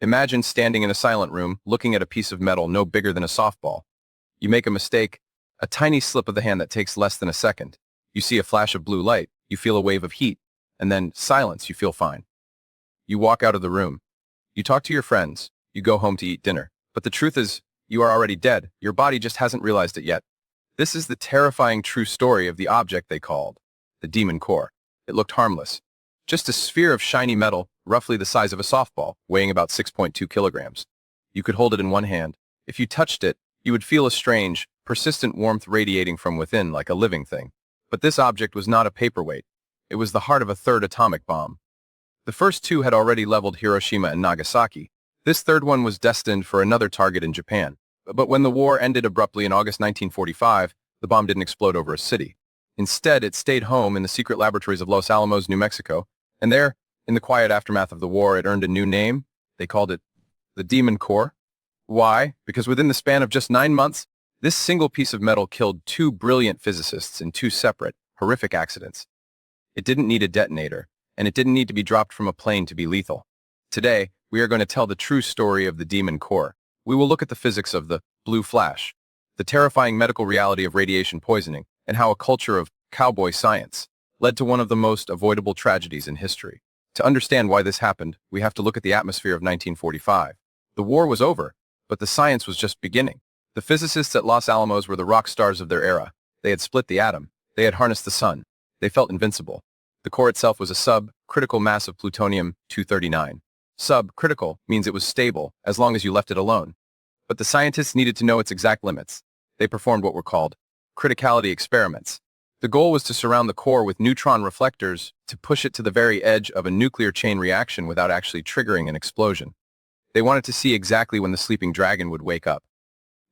Imagine standing in a silent room, looking at a piece of metal no bigger than a softball. You make a mistake, a tiny slip of the hand that takes less than a second. You see a flash of blue light, you feel a wave of heat, and then silence, you feel fine. You walk out of the room. You talk to your friends. You go home to eat dinner. But the truth is, you are already dead. Your body just hasn't realized it yet. This is the terrifying true story of the object they called the demon core. It looked harmless. Just a sphere of shiny metal, roughly the size of a softball, weighing about 6.2 kilograms. You could hold it in one hand. If you touched it, you would feel a strange, persistent warmth radiating from within like a living thing. But this object was not a paperweight. It was the heart of a third atomic bomb. The first two had already leveled Hiroshima and Nagasaki. This third one was destined for another target in Japan. But when the war ended abruptly in August 1945, the bomb didn't explode over a city. Instead, it stayed home in the secret laboratories of Los Alamos, New Mexico, and there, in the quiet aftermath of the war, it earned a new name. They called it the Demon Core. Why? Because within the span of just 9 months, this single piece of metal killed 2 brilliant physicists in 2 separate, horrific accidents. It didn't need a detonator, and it didn't need to be dropped from a plane to be lethal. Today, we are going to tell the true story of the Demon Core. We will look at the physics of the blue flash, the terrifying medical reality of radiation poisoning, and how a culture of cowboy science led to one of the most avoidable tragedies in history. To understand why this happened, we have to look at the atmosphere of 1945. The war was over, but the science was just beginning. The physicists at Los Alamos were the rock stars of their era. They had split the atom. They had harnessed the sun. They felt invincible. The core itself was a sub-critical mass of plutonium-239. Sub-critical means it was stable as long as you left it alone. But the scientists needed to know its exact limits. They performed what were called criticality experiments. The goal was to surround the core with neutron reflectors to push it to the very edge of a nuclear chain reaction without actually triggering an explosion. They wanted to see exactly when the sleeping dragon would wake up.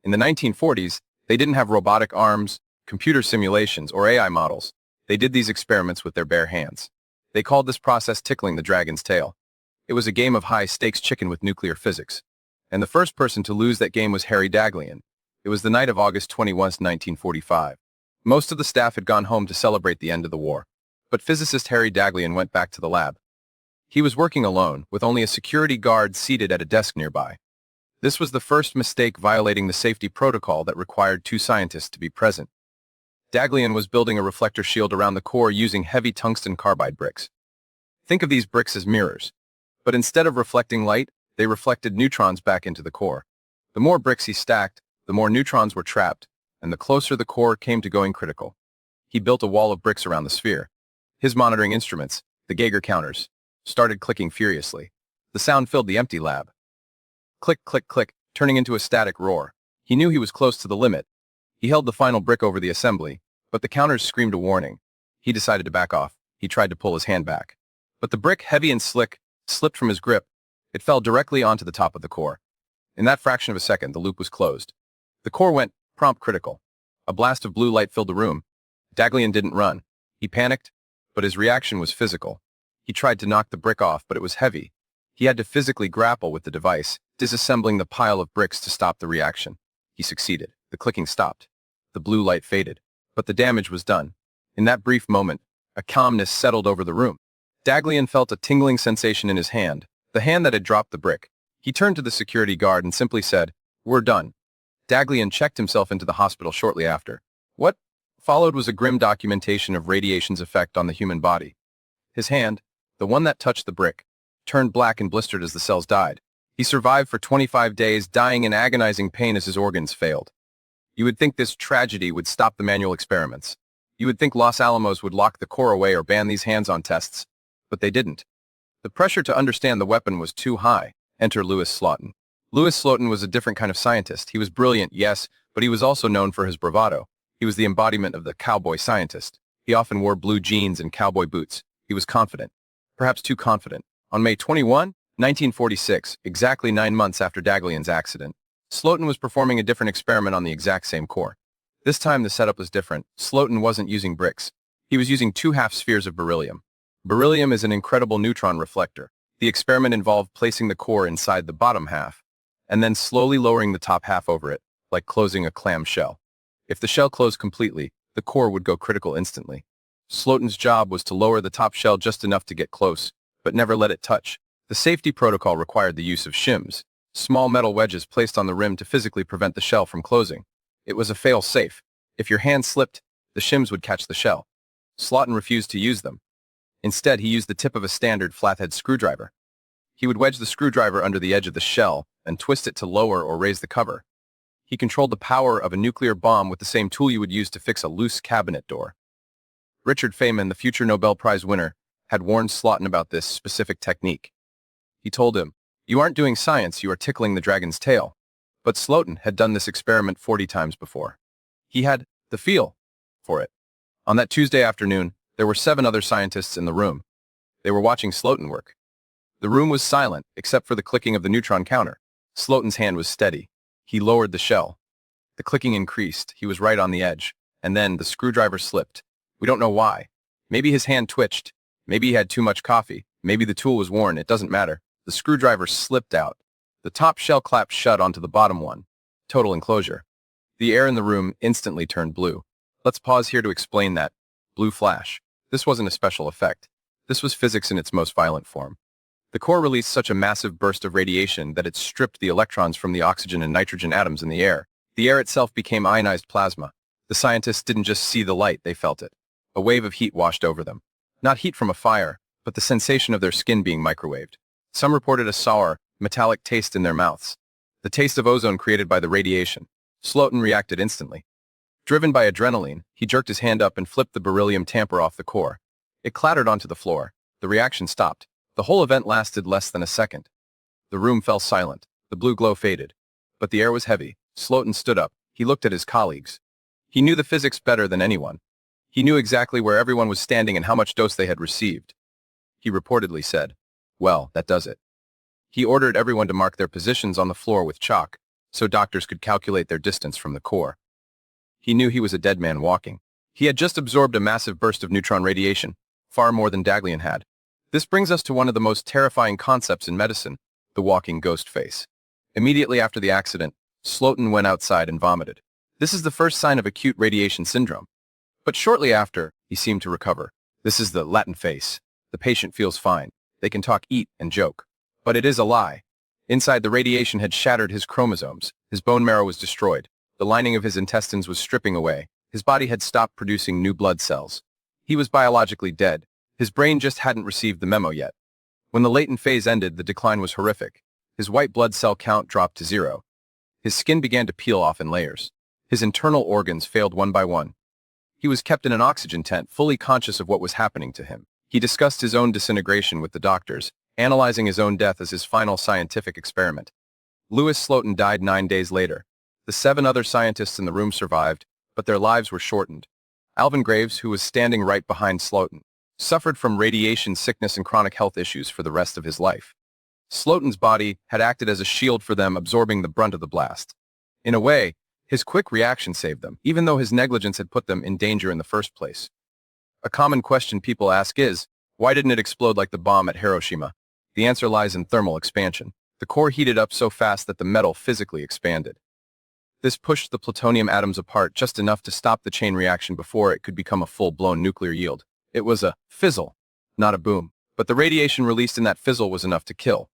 In the 1940s, they didn't have robotic arms, computer simulations, or AI models. They did these experiments with their bare hands. They called this process tickling the dragon's tail. It was a game of high-stakes chicken with nuclear physics. And the first person to lose that game was Harry Daghlian. It was the night of August 21, 1945. Most of the staff had gone home to celebrate the end of the war. But physicist Harry Daghlian went back to the lab. He was working alone, with only a security guard seated at a desk nearby. This was the first mistake violating the safety protocol that required 2 scientists to be present. Daghlian was building a reflector shield around the core using heavy tungsten carbide bricks. Think of these bricks as mirrors. But instead of reflecting light, they reflected neutrons back into the core. The more bricks he stacked, the more neutrons were trapped, and the closer the core came to going critical. He built a wall of bricks around the sphere. His monitoring instruments, the Geiger counters, started clicking furiously. The sound filled the empty lab. Click, click, click, turning into a static roar. He knew he was close to the limit. He held the final brick over the assembly, but the counters screamed a warning. He decided to back off. He tried to pull his hand back. But the brick, heavy and slick, slipped from his grip. It fell directly onto the top of the core. In that fraction of a second, the loop was closed. The core went prompt critical. A blast of blue light filled the room. Daghlian didn't run. He panicked, but his reaction was physical. He tried to knock the brick off, but it was heavy. He had to physically grapple with the device, disassembling the pile of bricks to stop the reaction. He succeeded. The clicking stopped. The blue light faded. But the damage was done. In that brief moment, a calmness settled over the room. Daghlian felt a tingling sensation in his hand, the hand that had dropped the brick. He turned to the security guard and simply said, "We're done." Daghlian checked himself into the hospital shortly after. What followed was a grim documentation of radiation's effect on the human body. His hand, the one that touched the brick, turned black and blistered as the cells died. He survived for 25 days, dying in agonizing pain as his organs failed. You would think this tragedy would stop the manual experiments. You would think Los Alamos would lock the core away or ban these hands-on tests. But they didn't. The pressure to understand the weapon was too high. Enter Louis Slotin. Louis Slotin was a different kind of scientist. He was brilliant, yes, but he was also known for his bravado. He was the embodiment of the cowboy scientist. He often wore blue jeans and cowboy boots. He was confident. Perhaps too confident. On May 21, 1946, exactly 9 months after Daghlian's accident, Slotin was performing a different experiment on the exact same core. This time the setup was different. Slotin wasn't using bricks. He was using 2 half-spheres of beryllium. Beryllium is an incredible neutron reflector. The experiment involved placing the core inside the bottom half, and then slowly lowering the top half over it, like closing a clam shell. If the shell closed completely, the core would go critical instantly. Slotin's job was to lower the top shell just enough to get close, but never let it touch. The safety protocol required the use of shims, small metal wedges placed on the rim to physically prevent the shell from closing. It was a fail-safe. If your hand slipped, the shims would catch the shell. Slotin refused to use them. Instead, he used the tip of a standard flathead screwdriver. He would wedge the screwdriver under the edge of the shell and twist it to lower or raise the cover. He controlled the power of a nuclear bomb with the same tool you would use to fix a loose cabinet door. Richard Feynman, the future Nobel Prize winner, had warned Slotin about this specific technique. He told him, "You aren't doing science, you are tickling the dragon's tail." But Slotin had done this experiment 40 times before. He had the feel for it. On that Tuesday afternoon, there were 7 other scientists in the room. They were watching Slotin work. The room was silent, except for the clicking of the neutron counter. Slotin's hand was steady. He lowered the shell. The clicking increased. He was right on the edge. And then the screwdriver slipped. We don't know why. Maybe his hand twitched. Maybe he had too much coffee. Maybe the tool was worn. It doesn't matter. The screwdriver slipped out. The top shell clapped shut onto the bottom one. Total enclosure. The air in the room instantly turned blue. Let's pause here to explain that. Blue flash. This wasn't a special effect. This was physics in its most violent form. The core released such a massive burst of radiation that it stripped the electrons from the oxygen and nitrogen atoms in the air. The air itself became ionized plasma. The scientists didn't just see the light, they felt it. A wave of heat washed over them. Not heat from a fire, but the sensation of their skin being microwaved. Some reported a sour, metallic taste in their mouths. The taste of ozone created by the radiation. Slotin reacted instantly. Driven by adrenaline, he jerked his hand up and flipped the beryllium tamper off the core. It clattered onto the floor. The reaction stopped. The whole event lasted less than a second. The room fell silent. The blue glow faded. But the air was heavy. Slotin stood up. He looked at his colleagues. He knew the physics better than anyone. He knew exactly where everyone was standing and how much dose they had received. He reportedly said, "Well, that does it." He ordered everyone to mark their positions on the floor with chalk, so doctors could calculate their distance from the core. He knew he was a dead man walking. He had just absorbed a massive burst of neutron radiation, far more than Daghlian had. This brings us to one of the most terrifying concepts in medicine, the walking ghost face. Immediately after the accident, Slotin went outside and vomited. This is the first sign of acute radiation syndrome. But shortly after, he seemed to recover. This is the Latin face. The patient feels fine. They can talk, eat, and joke. But it is a lie. Inside, the radiation had shattered his chromosomes. His bone marrow was destroyed. The lining of his intestines was stripping away. His body had stopped producing new blood cells. He was biologically dead. His brain just hadn't received the memo yet. When the latent phase ended, the decline was horrific. His white blood cell count dropped to 0. His skin began to peel off in layers. His internal organs failed one by one. He was kept in an oxygen tent, fully conscious of what was happening to him. He discussed his own disintegration with the doctors, analyzing his own death as his final scientific experiment. Louis Slotin died 9 days later. The 7 other scientists in the room survived, but their lives were shortened. Alvin Graves, who was standing right behind Slotin, suffered from radiation sickness and chronic health issues for the rest of his life. Slotin's body had acted as a shield for them, absorbing the brunt of the blast. In a way, his quick reaction saved them, even though his negligence had put them in danger in the first place. A common question people ask is, why didn't it explode like the bomb at Hiroshima? The answer lies in thermal expansion. The core heated up so fast that the metal physically expanded. This pushed the plutonium atoms apart just enough to stop the chain reaction before it could become a full-blown nuclear yield. It was a fizzle, not a boom. But the radiation released in that fizzle was enough to kill.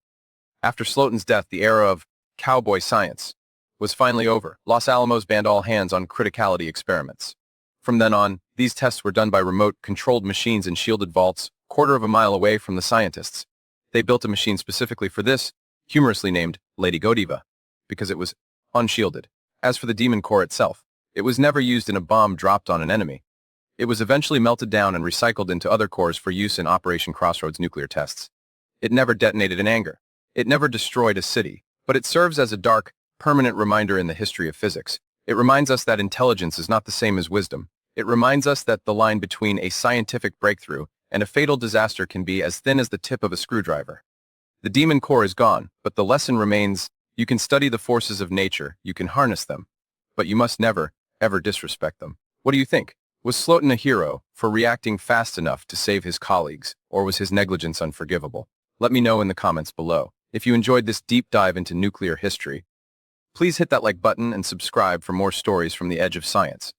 After Slotin's death, the era of cowboy science was finally over. Los Alamos banned all hands on criticality experiments. From then on, these tests were done by remote-controlled machines in shielded vaults, quarter of a mile away from the scientists. They built a machine specifically for this, humorously named Lady Godiva, because it was unshielded. As for the demon core itself, it was never used in a bomb dropped on an enemy. It was eventually melted down and recycled into other cores for use in Operation Crossroads nuclear tests. It never detonated in anger. It never destroyed a city, but it serves as a dark, permanent reminder in the history of physics. It reminds us that intelligence is not the same as wisdom. It reminds us that the line between a scientific breakthrough and a fatal disaster can be as thin as the tip of a screwdriver. The demon core is gone, but the lesson remains: you can study the forces of nature, you can harness them, but you must never, ever disrespect them. What do you think? Was Slotin a hero for reacting fast enough to save his colleagues, or was his negligence unforgivable? Let me know in the comments below. If you enjoyed this deep dive into nuclear history, please hit that like button and subscribe for more stories from the edge of science.